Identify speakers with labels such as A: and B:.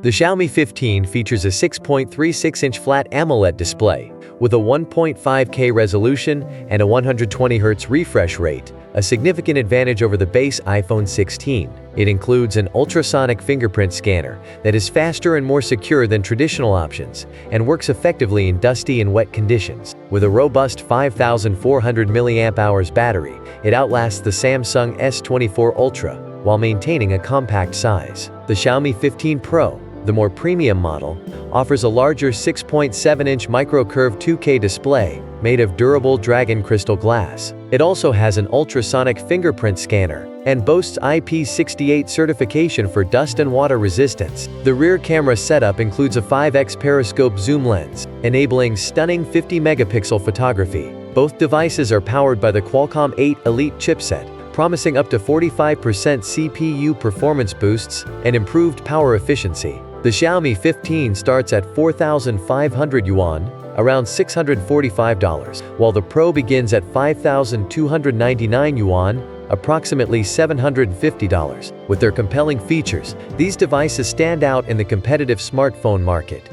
A: The Xiaomi 15 features a 6.36-inch flat AMOLED display with a 1.5K resolution and a 120Hz refresh rate, a significant advantage over the base iPhone 16. It includes an ultrasonic fingerprint scanner that is faster and more secure than traditional options and works effectively in dusty and wet conditions. With a robust 5,400 mAh battery, it outlasts the Samsung S24 Ultra while maintaining a compact size. The Xiaomi 15 Pro, the more premium model, offers a larger 6.7-inch micro-curved 2K display made of durable dragon crystal glass. It also has an ultrasonic fingerprint scanner and boasts IP68 certification for dust and water resistance. The rear camera setup includes a 5x periscope zoom lens, enabling stunning 50-megapixel photography. Both devices are powered by the Qualcomm 8 Elite chipset, promising up to 45% CPU performance boosts and improved power efficiency. The Xiaomi 15 starts at 4,500 yuan, around $645, while the Pro begins at 5,299 yuan, approximately $750. With their compelling features, these devices stand out in the competitive smartphone market.